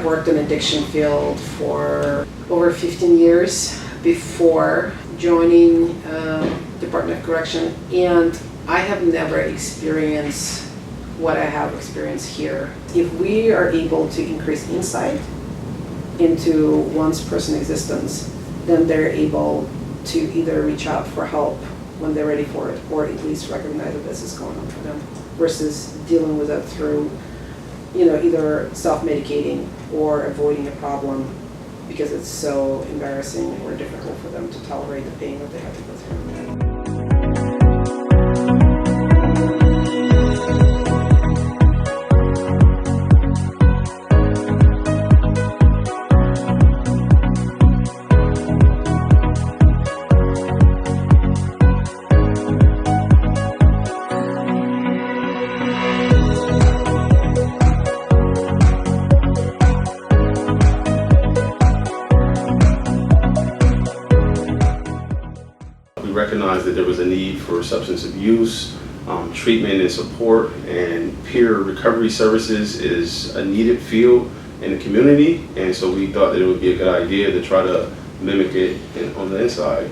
have worked in addiction field for over 15 years before joining Department of Correction, and I have never experienced what I have experienced here. If we are able to increase insight into one's person's existence, then they're able to either reach out for help when they're ready for it, or at least recognize that this is going on for them, versus dealing with it through, either self-medicating or avoiding a problem because it's so embarrassing or difficult for them to tolerate the pain that they have to go through. We recognized that there was a need for substance abuse treatment and support, and peer recovery services is a needed field in the community, and so we thought that it would be a good idea to try to mimic it on the inside.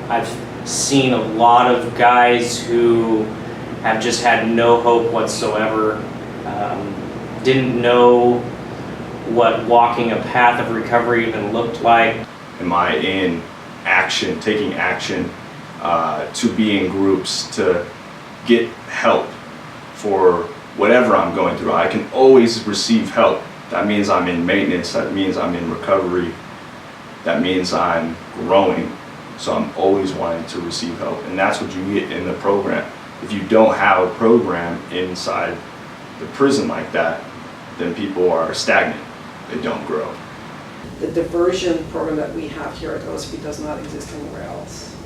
I've seen a lot of guys who have just had no hope whatsoever, didn't know what walking a path of recovery even looked like. Am I in action, taking action to be in groups to get help for whatever I'm going through? I can always receive help. That means I'm in maintenance, that means I'm in recovery, that means I'm growing. So I'm always wanting to receive help, and that's what you get in the program. If you don't have a program inside the prison like that, then people are stagnant, they don't grow. The diversion program that we have here at OSP does not exist anywhere else.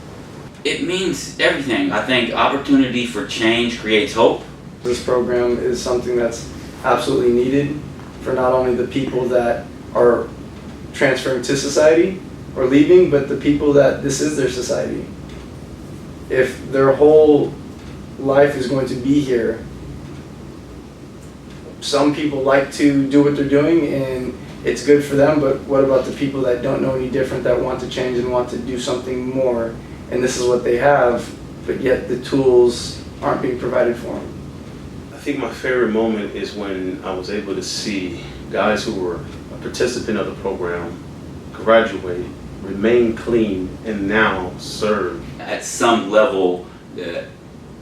It means everything. I think opportunity for change creates hope. This program is something that's absolutely needed for not only the people that are transferring to society or leaving, but the people that this is their society. If their whole life is going to be here, some people like to do what they're doing and it's good for them, but what about the people that don't know any different, that want to change and want to do something more? And this is what they have, but yet the tools aren't being provided for them. I think my favorite moment is when I was able to see guys who were a participant of the program graduate, remain clean, and now serve. At some level,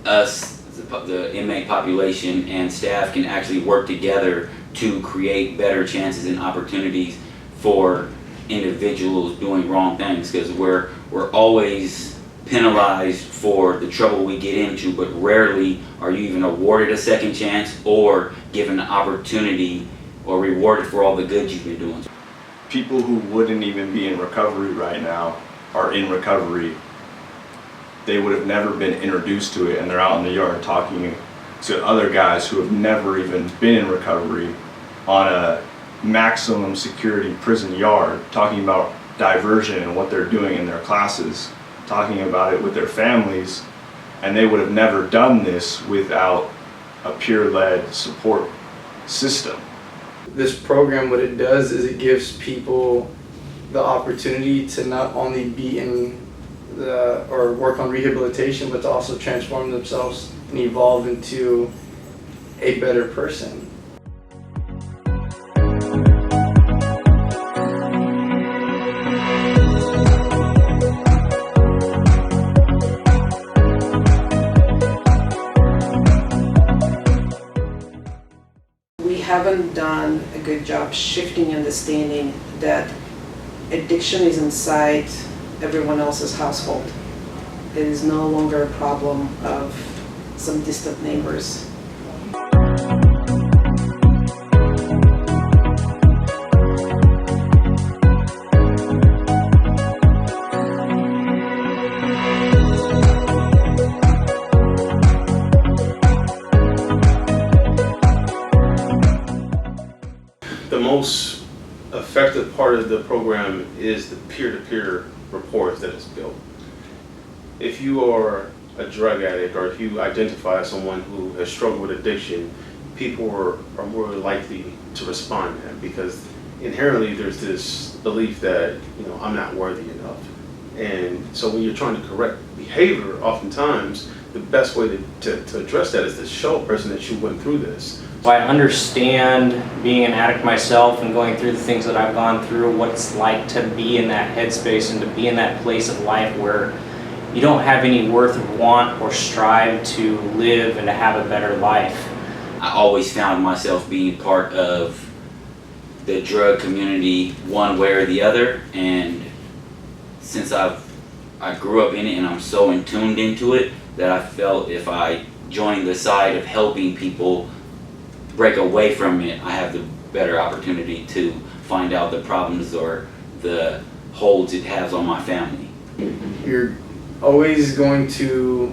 us, the inmate population and staff can actually work together to create better chances and opportunities for individuals doing wrong things, because we're always penalized for the trouble we get into, but rarely are you even awarded a second chance or given an opportunity or rewarded for all the good you've been doing. People who wouldn't even be in recovery right now are in recovery. They would have never been introduced to it, and they're out in the yard talking to other guys who have never even been in recovery on a maximum security prison yard, talking about diversion and what they're doing in their classes, talking about it with their families, and they would have never done this without a peer-led support system. This program, what it does is it gives people the opportunity to not only be in or work on rehabilitation, but to also transform themselves and evolve into a better person. We haven't done a good job shifting understanding that addiction is inside everyone else's household. It is no longer a problem of some distant neighbors. The most effective part of the program is the peer-to-peer rapport that is built. If you are a drug addict, or if you identify as someone who has struggled with addiction, people are more likely to respond to that, because inherently there's this belief that, you know, I'm not worthy enough. And so when you're trying to correct behavior, oftentimes the best way to address that is to show a person that you went through this. I understand being an addict myself and going through the things that I've gone through, what it's like to be in that headspace and to be in that place of life where you don't have any worth or want or strive to live and to have a better life. I always found myself being part of the drug community one way or the other, and since I grew up in it and I'm so in tuned into it that I felt if I joined the side of helping people break away from it, I have the better opportunity to find out the problems or the holds it has on my family. You're always going to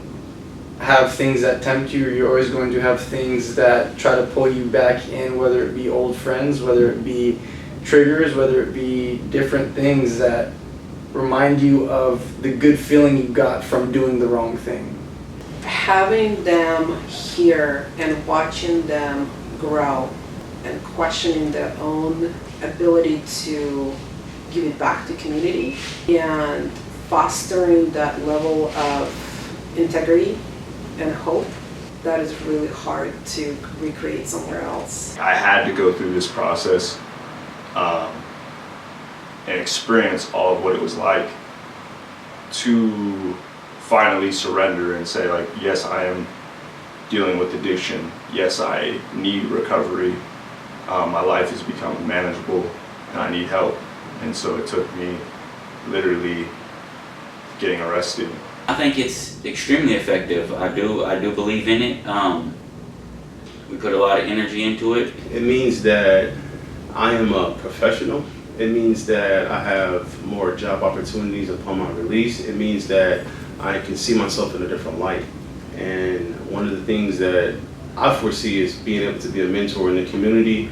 have things that tempt you, or you're always going to have things that try to pull you back in, whether it be old friends, whether it be triggers, whether it be different things that remind you of the good feeling you got from doing the wrong thing. Having them here and watching them grow and questioning their own ability to give it back to community and fostering that level of integrity and hope, that is really hard to recreate somewhere else. I had to go through this process and experience all of what it was like to finally surrender and say, like, yes, I am dealing with addiction. Yes, I need recovery. My life has become manageable and I need help. And so it took me literally getting arrested. I think it's extremely effective. I do believe in it. We put a lot of energy into it. It means that I am a professional. It means that I have more job opportunities upon my release. It means that I can see myself in a different light. And one of the things that I foresee is being able to be a mentor in the community,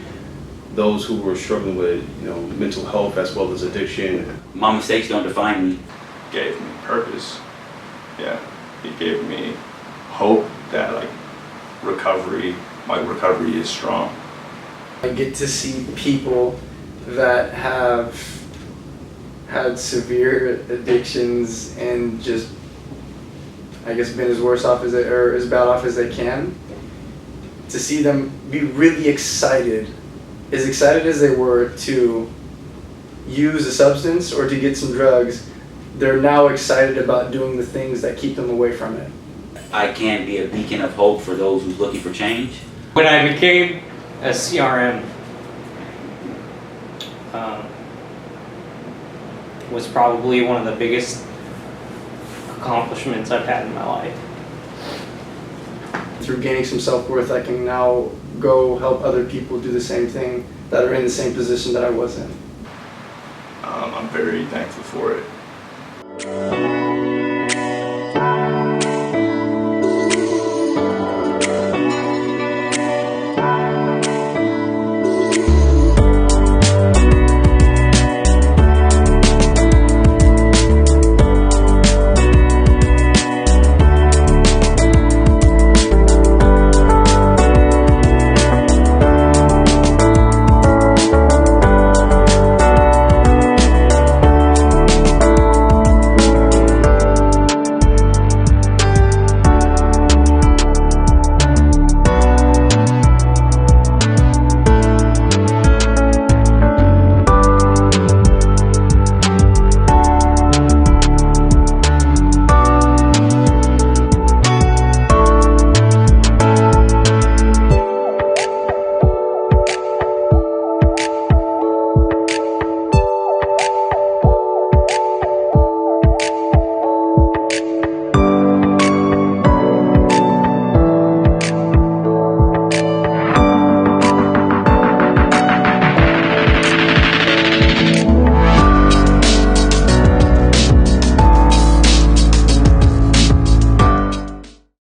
those who are struggling with, you know, mental health as well as addiction. My mistakes don't define me. It gave me purpose. Yeah, it gave me hope that my recovery is strong. I get to see people that have had severe addictions and just, I guess, been as worse off as they, or as bad off as they can. To see them be really excited as they were to use a substance or to get some drugs, they're now excited about doing the things that keep them away from it. I can be a beacon of hope for those who's looking for change. When I became a CRM, was probably one of the biggest accomplishments I've had in my life. Through gaining some self-worth, I can now go help other people do the same thing that are in the same position that I was in. I'm very thankful for it.